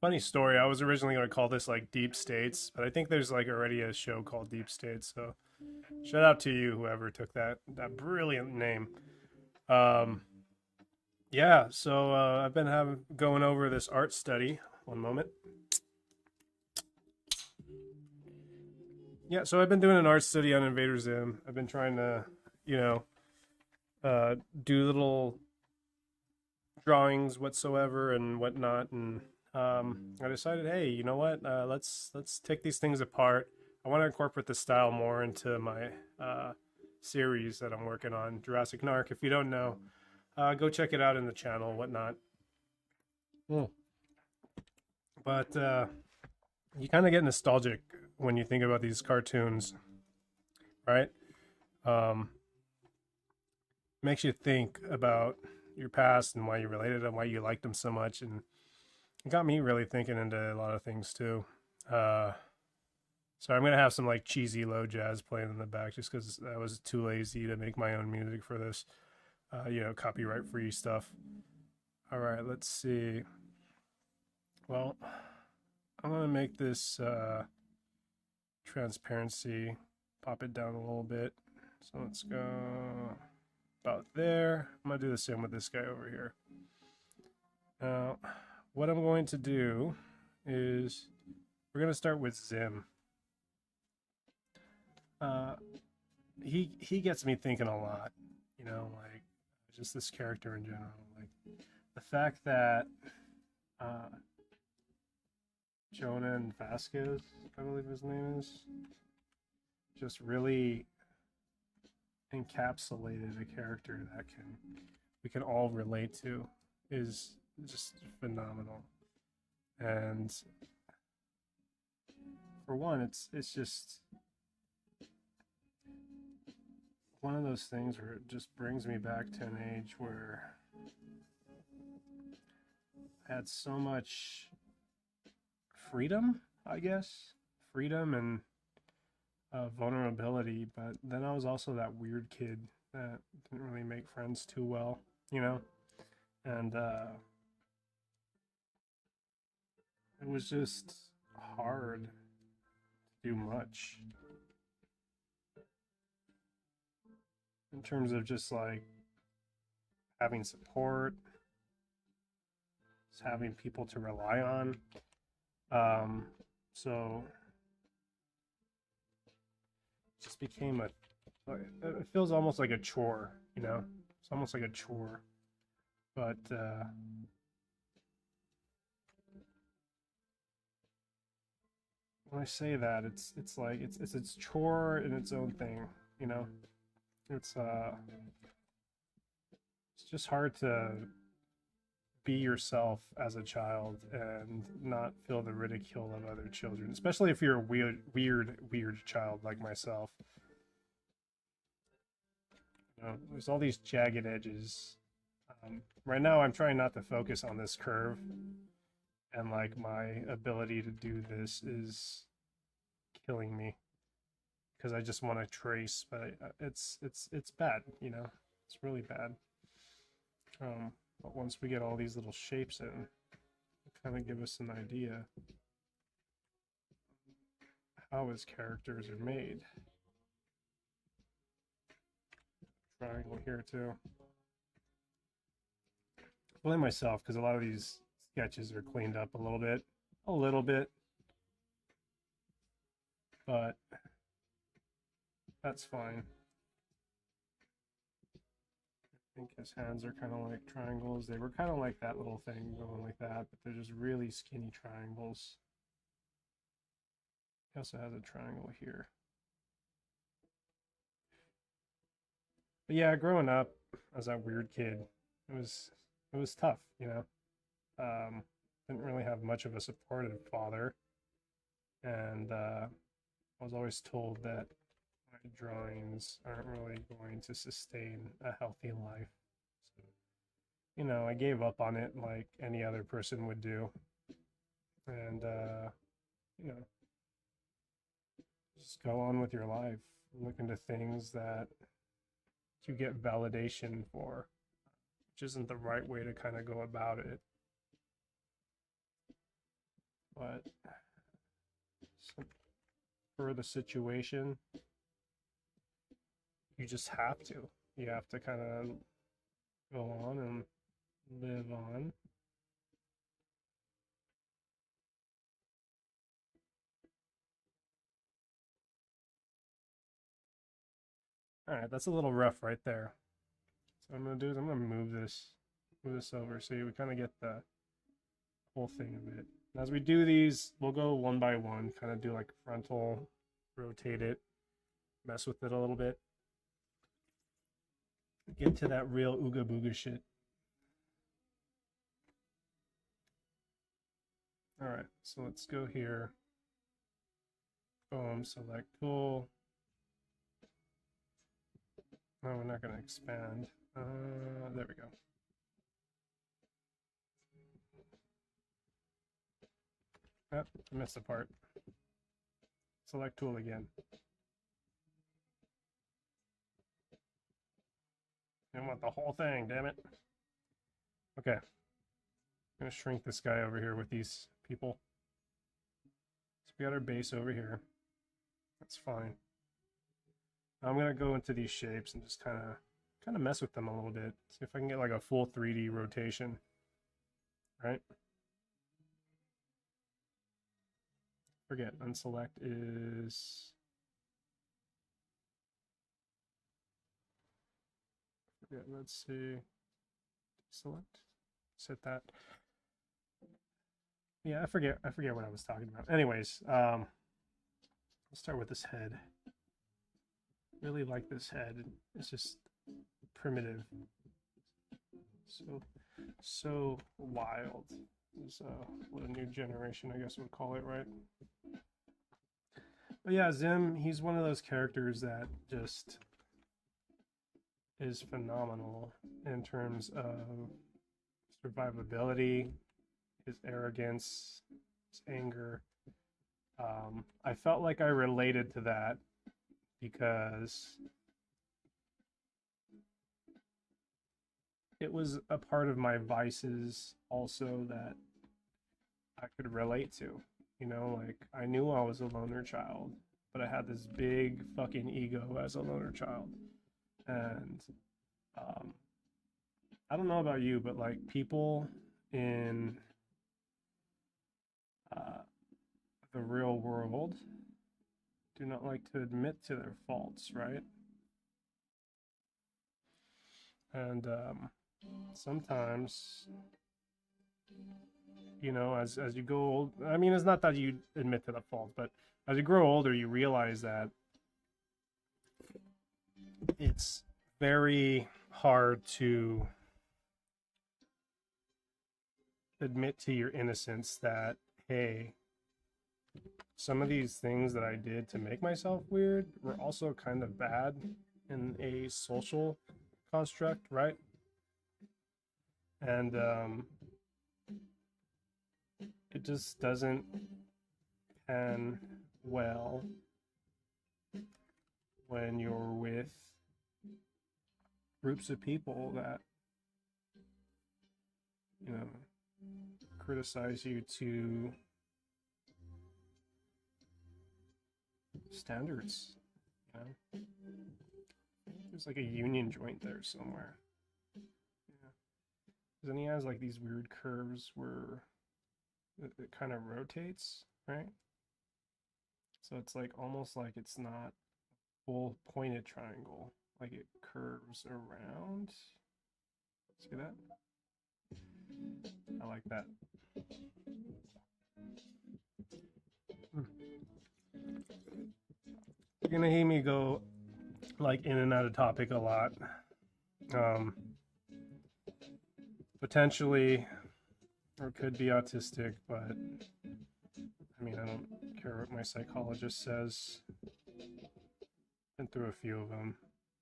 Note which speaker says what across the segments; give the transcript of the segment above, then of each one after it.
Speaker 1: Funny story. I was originally going to call this like Deep States, but I think there's like already a show called Deep States. So shout out to you, whoever took that brilliant name. Um, yeah. So I've been having going over this art study. One moment. Yeah. So I've been doing an art study on Invader Zim. I've been trying to, you know, do little drawings whatsoever and whatnot, and I decided, hey, you know what? Let's take these things apart. I want to incorporate the style more into my series that I'm working on, Jurassic Narc. If you don't know, go check it out in the channel, whatnot. Mm. But you kind of get nostalgic when you think about these cartoons, right? Um, Makes you think about your past and why you related them, why you liked them so much, and it got me really thinking into a lot of things too. Uh, so I'm gonna have some like cheesy low jazz playing in the back just because I was too lazy to make my own music for this, copyright free stuff. All right, let's see. Well, I'm gonna make this transparency, pop it down a little bit. So let's go about there. I'm gonna do the same with this guy over here. Now, what I'm going to do is we're gonna start with Zim. He gets me thinking a lot, like just this character in general, like the fact that uh, Jhonen Vasquez, I believe his name is, just really encapsulated a character that we can all relate to is just phenomenal. And for one, it's just one of those things where it just brings me back to an age where I had so much freedom, I guess, freedom and vulnerability, but then I was also that weird kid that didn't really make friends too well, you know? And it was just hard to do much in terms of just like having support, just having people to rely on. So it just became it feels almost like a chore, you know? It's almost like a chore. But when I say that, it's like it's chore in its own thing, you know. It's it's just hard to be yourself as a child and not feel the ridicule of other children, especially if you're a weird child like myself. There's all these jagged edges. Right now, I'm trying not to focus on this curve, and like my ability to do this is killing me because I just want to trace, but it's bad, you know. It's really bad. But once we get all these little shapes in, it kind of give us an idea how his characters are made. Triangle here too. I blame myself because a lot of these sketches are cleaned up a little bit, but that's fine. I think his hands are kind of like triangles. They were kind of like that little thing going like that, but they're just really skinny triangles. He also has a triangle here. But yeah, growing up as that weird kid, it was tough, you know. Didn't really have much of a supportive father, and I was always told that my drawings aren't really going to sustain a healthy life. So, I gave up on it like any other person would do, and you know, just go on with your life, look into things that you get validation for, which isn't the right way to kind of go about it. but for the situation, you just have to. You have to kind of go on and live on. All right, that's a little rough right there. So what I'm gonna do is I'm gonna move this over so we kind of get the whole thing of it. As we do these, we'll go one by one, kind of do like frontal, rotate it, mess with it a little bit, get to that real ooga booga shit. All right, so let's go here. Boom, select tool. No, we're not going to expand. There we go. Yep, I missed a part. Select tool again. I want the whole thing, damn it. Okay. I'm going to shrink this guy over here with these people. So we got our base over here. That's fine. I'm going to go into these shapes and just kind of mess with them a little bit. See if I can get like a full 3D rotation. Right? Forget, unselect is... Forget, let's see. Select. Set that. Yeah, I forget what I was talking about. Anyways, let's start with this head. Really like this head. It's just primitive. So wild. Is what a new generation, I guess, would call it, right? But yeah, Zim, he's one of those characters that just is phenomenal in terms of survivability, his arrogance, his anger. I felt like I related to that because it was a part of my vices also that I could relate to. You know, like I knew I was a loner child, but I had this big fucking ego as a loner child. And I don't know about you, but like people in the real world do not like to admit to their faults, right? And sometimes, you know, as you go old, I mean, it's not that you admit to the fault, but as you grow older, you realize that it's very hard to admit to your innocence that, hey, some of these things that I did to make myself weird were also kind of bad in a social construct, right? And it just doesn't pan well when you're with groups of people that, you know, criticize you to standards, you know? There's like a union joint there somewhere. Yeah. Because then he has like these weird curves where it kind of rotates, right? So it's like almost like it's not full pointed triangle, like it curves around. See that? I like that. You're gonna hear me go like in and out of topic a lot. Potentially, or could be autistic, but I mean, I don't care what my psychologist says. Been through a few of them.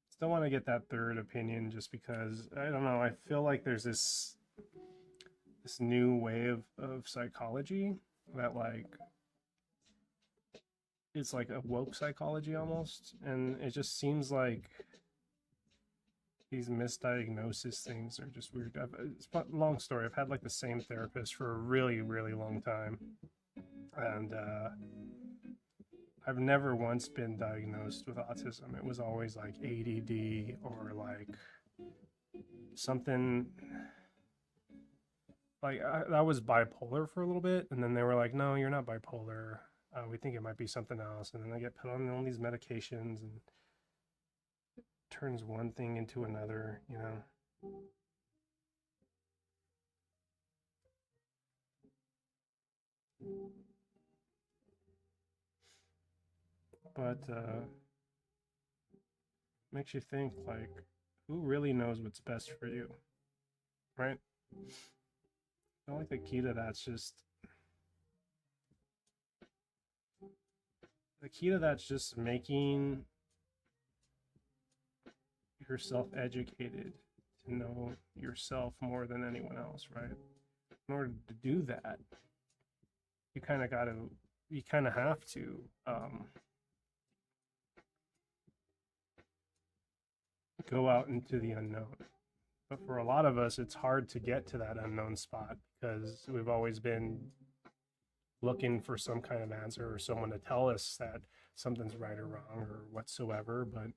Speaker 1: Still want to get that third opinion just because, I don't know, I feel like there's this new way of psychology that like it's like a woke psychology almost, and it just seems like these misdiagnosis things are just weird. It's a long story. I've had like the same therapist for a really, really long time. And I've never once been diagnosed with autism. It was always like ADD or like something like I was bipolar for a little bit, and then they were like, "No, you're not bipolar. We think it might be something else." And then I get put on all these medications, and it turns one thing into another, you know. But makes you think, like, who really knows what's best for you, right? I feel like the key to that's just making yourself educated to know yourself more than anyone else, right? In order to do that, you kind of have to go out into the unknown. But for a lot of us, it's hard to get to that unknown spot because we've always been looking for some kind of answer or someone to tell us that something's right or wrong or whatsoever. But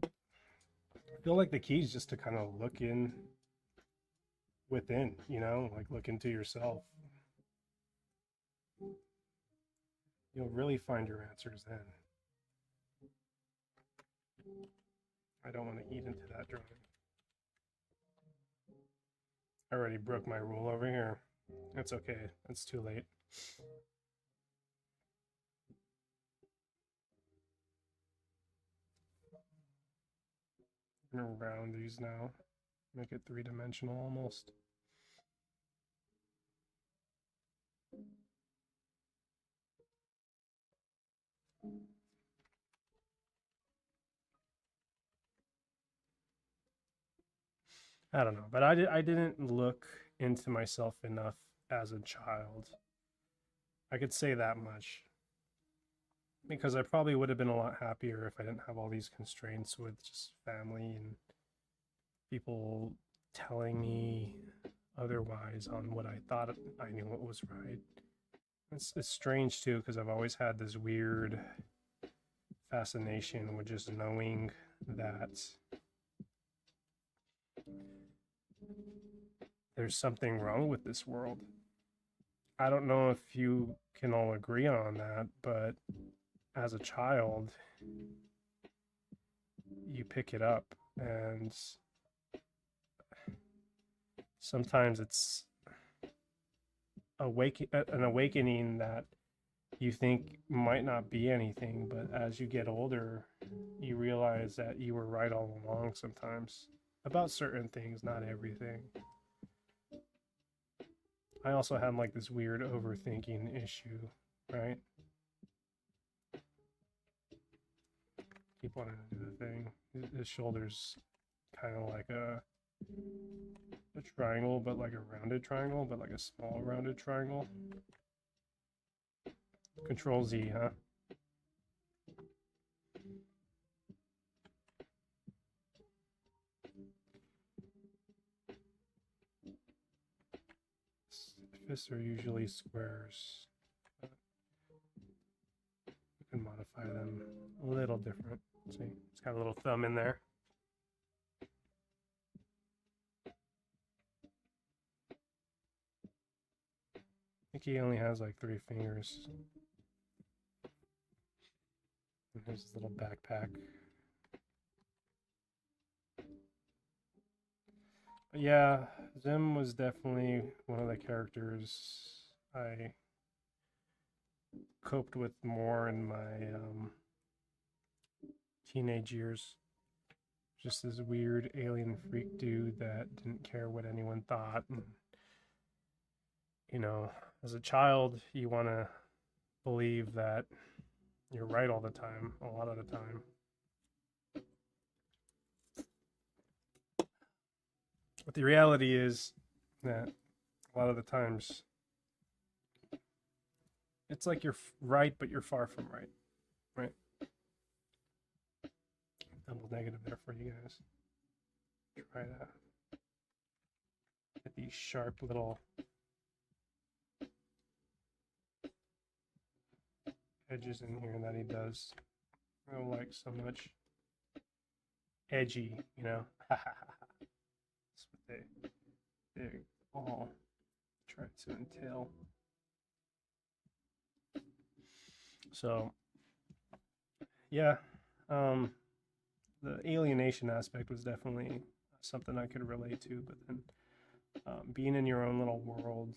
Speaker 1: I feel like the key is just to kind of look within, you know, like look into yourself. You'll really find your answers then. I don't want to eat into that drawing. I already broke my rule over here. That's okay. It's too late. I'm gonna round these now. Make it three-dimensional almost. I don't know, but I didn't look into myself enough as a child. I could say that much. Because I probably would have been a lot happier if I didn't have all these constraints with just family and people telling me otherwise on what I thought I knew what was right. It's strange too, because I've always had this weird fascination with just knowing that there's something wrong with this world. I don't know if you can all agree on that, but as a child, you pick it up, and sometimes it's an awakening that you think might not be anything, but as you get older, you realize that you were right all along sometimes about certain things, not everything. I also had like this weird overthinking issue, right? Keep wanting to do the thing. His shoulders kind of like a triangle, but like a rounded triangle, but like a small rounded triangle. Control Z, huh? Fists are usually squares. You can modify them a little different. See, it's got a little thumb in there. I think he only has like 3 fingers. And here's his little backpack. But yeah, Zim was definitely one of the characters I coped with more in my teenage years. Just this weird alien freak dude that didn't care what anyone thought. And, you know, as a child, you want to believe that you're right all the time, a lot of the time. But the reality is that a lot of the times it's like you're right, but you're far from right, right? Double negative there for you guys. Try to get these sharp little edges in here that he does. I don't like so much edgy, you know. That's what they all try to entail. So yeah, the alienation aspect was definitely something I could relate to, but then being in your own little world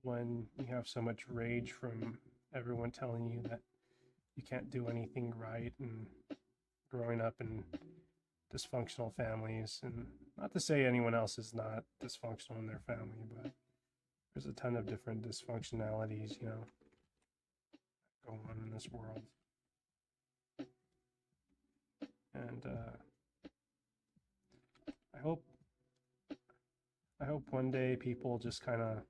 Speaker 1: when you have so much rage from everyone telling you that you can't do anything right, and growing up in dysfunctional families, and not to say anyone else is not dysfunctional in their family, but there's a ton of different dysfunctionalities, you know, going on in this world. And I hope one day people just kind of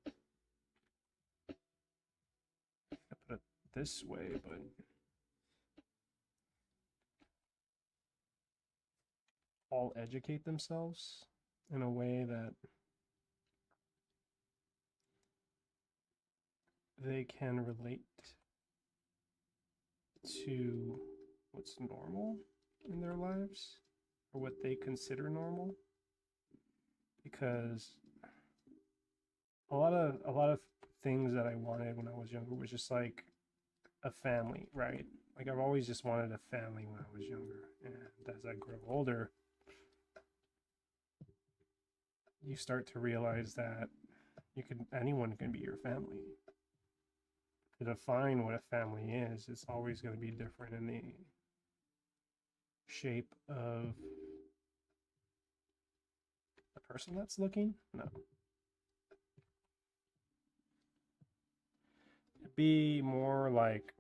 Speaker 1: put it this way, but all educate themselves in a way that they can relate to what's normal in their lives, or what they consider normal. Because a lot of things that I wanted when I was younger was just like a family, right? Like I've always just wanted a family when I was younger, and as I grow older, you start to realize that anyone can be your family. To define what a family is, it's always going to be different in the shape of the person that's looking. No. It'd be more like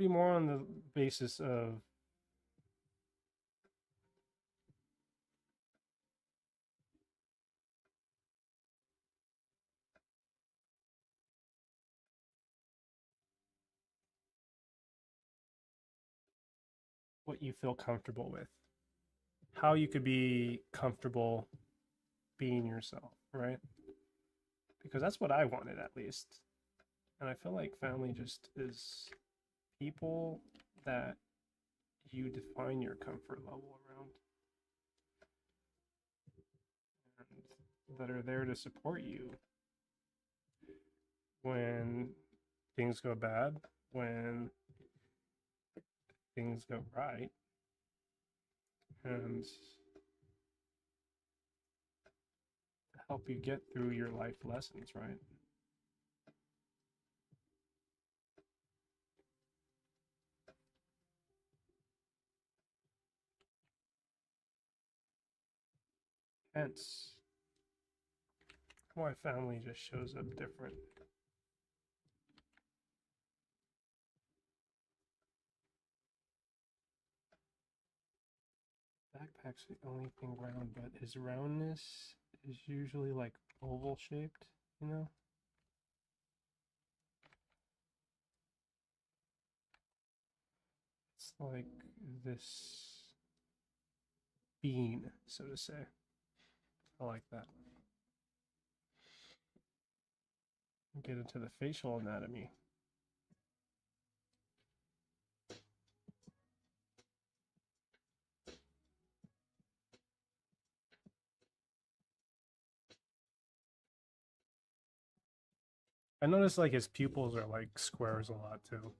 Speaker 1: on the basis of what you feel comfortable with. How you could be comfortable being yourself, right? Because that's what I wanted, at least. And I feel like family just is people that you define your comfort level around, and that are there to support you when things go bad, when things go right, and help you get through your life lessons, right? Hence why family just shows up different. Backpack's the only thing round, but his roundness is usually like oval shaped, you know? It's like this bean, so to say. I like that. Get into the facial anatomy. I noticed like his pupils are like squares a lot too.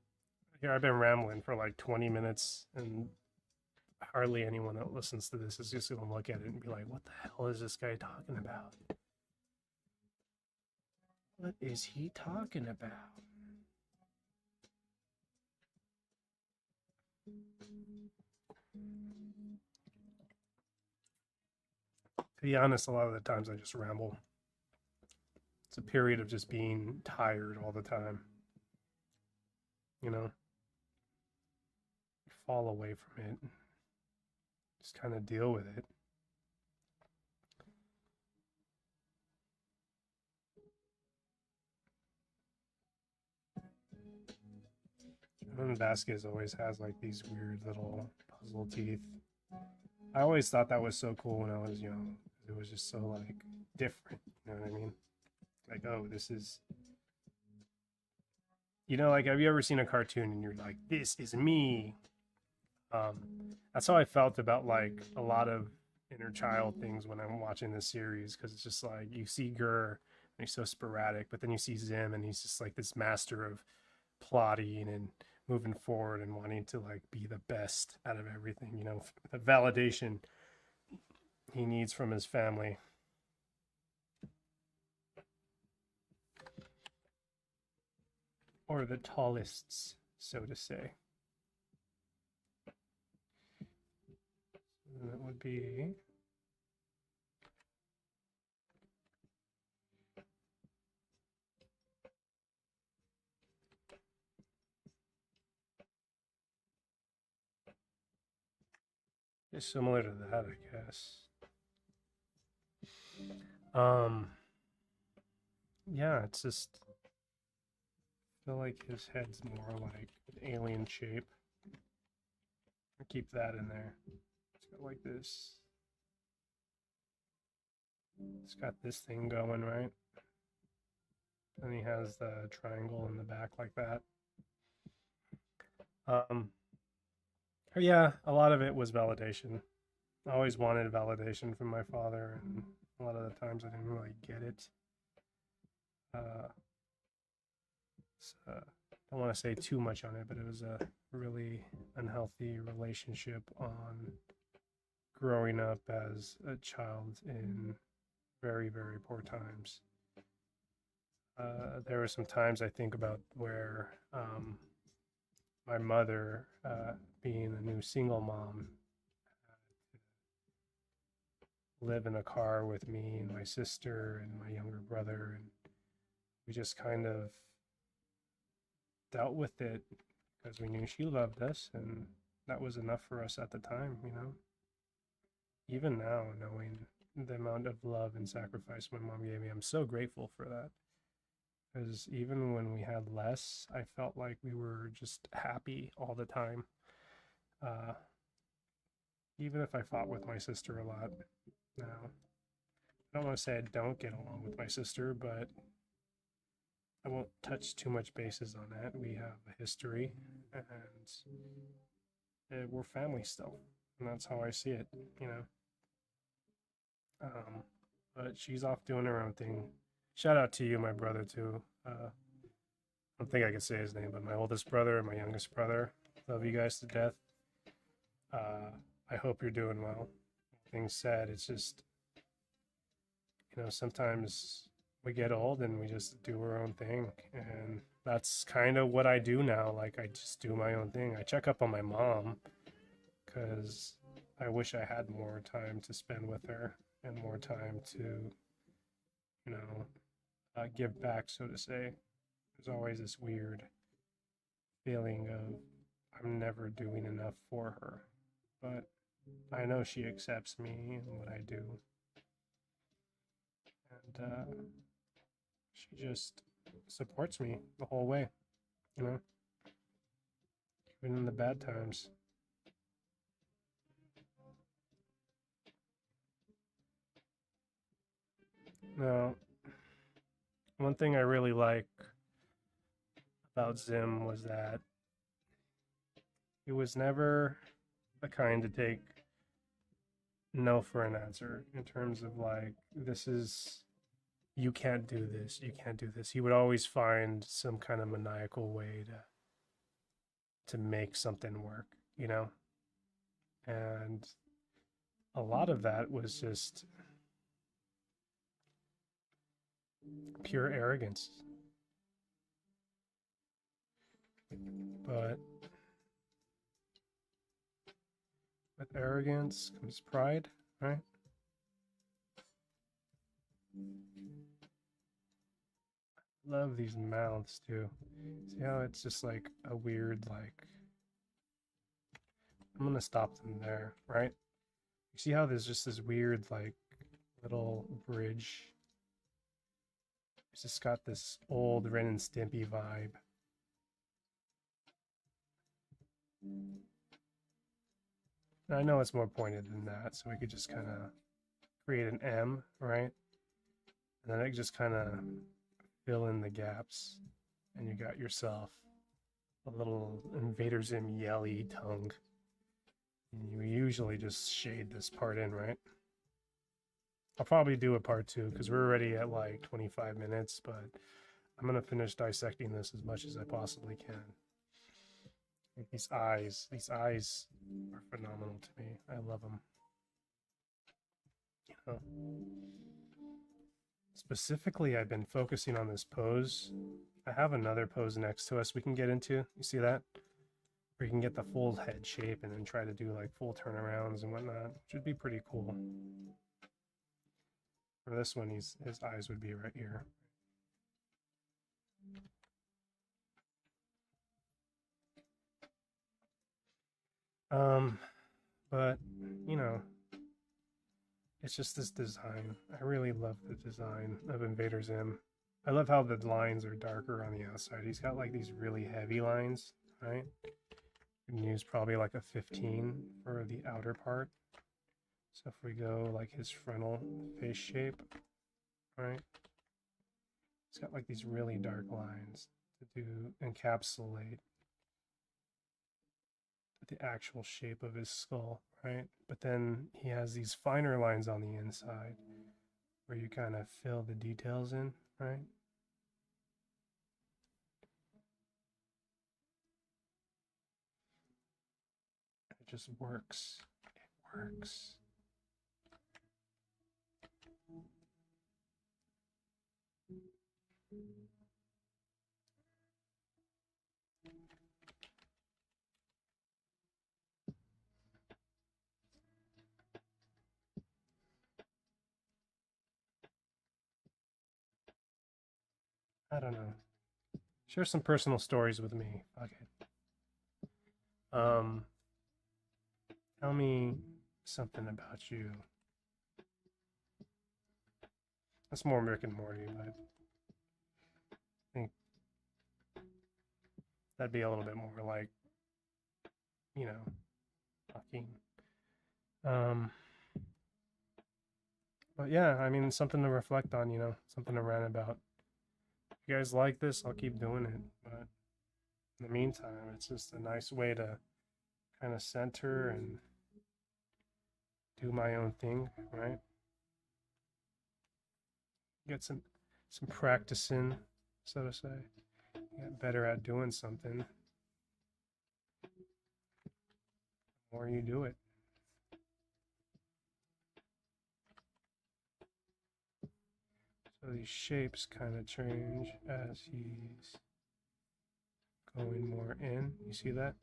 Speaker 1: Here I've been rambling for like 20 minutes, and hardly anyone that listens to this is just gonna look at it and be like, what the hell is this guy talking about? What is he talking about? To be honest, a lot of the times I just ramble. It's a period of just being tired all the time. You know? You fall away from it. Just kind of deal with it. Jhonen Vasquez always has like these weird little puzzle teeth. I always thought that was so cool when I was young. it was just so like different. You know what I mean? Like, oh, this is, like, have you ever seen a cartoon and you're like, this is me? That's how I felt about like a lot of inner child things when I'm watching this series, because it's just like you see Gur and he's so sporadic, but then you see Zim and he's just like this master of plotting and moving forward and wanting to like be the best out of everything, the validation he needs from his family. Or the tallists, so to say. And that would be it's similar to that, I guess. Yeah, it's just, I feel like his head's more like an alien shape. I'll keep that in there. It's got like this. It's got this thing going, right? And he has the triangle in the back like that. Yeah, a lot of it was validation. I always wanted validation from my father, and a lot of the times I didn't really get it. So, don't want to say too much on it, but it was a really unhealthy relationship on growing up as a child in very, very poor times. There were some times I think about where my mother, being a new single mom, live in a car with me and my sister and my younger brother, and we just kind of dealt with it because we knew she loved us, and that was enough for us at the time, Even now, knowing the amount of love and sacrifice my mom gave me, I'm so grateful for that. Because even when we had less, I felt like we were just happy all the time. Uh, Even if I fought with my sister a lot. Now, I don't want to say I don't get along with my sister, but I won't touch too much bases on that. We have a history, and we're family still, and that's how I see it. But she's off doing her own thing. Shout out to you, my brother, too. I don't think I can say his name, but my oldest brother and my youngest brother. Love you guys to death. I hope you're doing well. Things said, it's just, sometimes we get old and we just do our own thing. And that's kind of what I do now. Like, I just do my own thing. I check up on my mom because I wish I had more time to spend with her and more time to, give back, so to say. There's always this weird feeling of I'm never doing enough for her. But I know she accepts me and what I do. And she just supports me the whole way, even in the bad times. Now, one thing I really like about Zim was that he was never the kind to take no for an answer in terms of like, this is, you can't do this, you can't do this. He would always find some kind of maniacal way to make something work. And a lot of that was just pure arrogance. But with arrogance comes pride, right? Love these mouths too. See how it's just like a weird, like, I'm gonna stop them there, right? You see how there's just this weird, like, little bridge. It's just got this old Ren and Stimpy vibe. And I know it's more pointed than that, so we could just kind of create an M, right? And then it just kind of fill in the gaps, and you got yourself a little Invader Zim yelly tongue. And you usually just shade this part in, right? I'll probably do a part 2 because we're already at like 25 minutes, but I'm going to finish dissecting this as much as I possibly can. Like these eyes are phenomenal to me. I love them. You know, specifically, I've been focusing on this pose. I have another pose next to us we can get into. You see that? Where you can get the full head shape and then try to do like full turnarounds and whatnot, which would be pretty cool. For this one, his eyes would be right here. But you know, it's just this design. I really love the design of Invader Zim. I love how the lines are darker on the outside. He's got like these really heavy lines, right? You can use probably like a 15 for the outer part. So if we go like his frontal face shape, right? He's got like these really dark lines to encapsulate the actual shape of his skull, right? But then he has these finer lines on the inside where you kind of fill the details in, right? It just works. It works. I don't know. Share some personal stories with me. Okay. Tell me something about you. That's more Rick and Morty, but I think that'd be a little bit more like, you know, talking. But yeah, I mean, something to reflect on, you know, something to rant about. If you guys like this, I'll keep doing it. But in the meantime, it's just a nice way to kind of center and do my own thing, right? Get some practicing, so to say. Get better at doing something. The more you do it. So these shapes kind of change as he's going more in. You see that?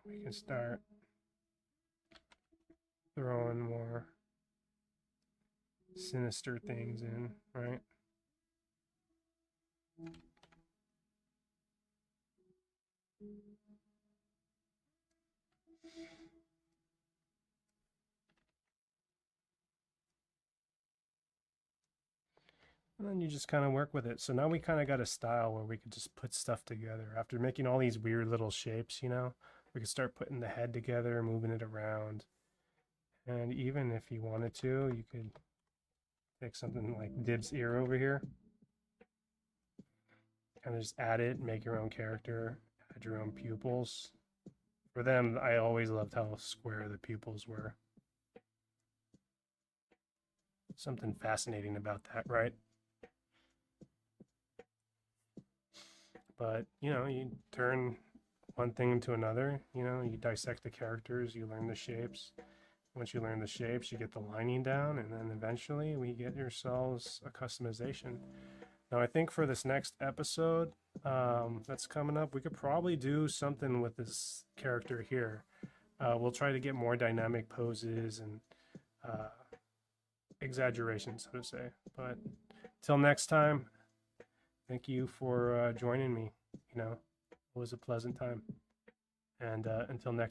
Speaker 1: We can start throwing more sinister things in, right? And then you just kind of work with it. So now we kind of got a style where we could just put stuff together. After making all these weird little shapes, you know, we could start putting the head together, moving it around. And even if you wanted to, you could take something like Dib's ear over here. Kind of just add it, make your own character, add your own pupils. For them, I always loved how square the pupils were. Something fascinating about that, right? But, you know, you turn one thing into another, you know, you dissect the characters, you learn the shapes. Once you learn the shapes, you get the lining down, and then eventually we get yourselves a customization. Now, I think for this next episode that's coming up, we could probably do something with this character here. We'll try to get more dynamic poses and exaggeration, so to say. But till next time, thank you for joining me. You know, it was a pleasant time. And until next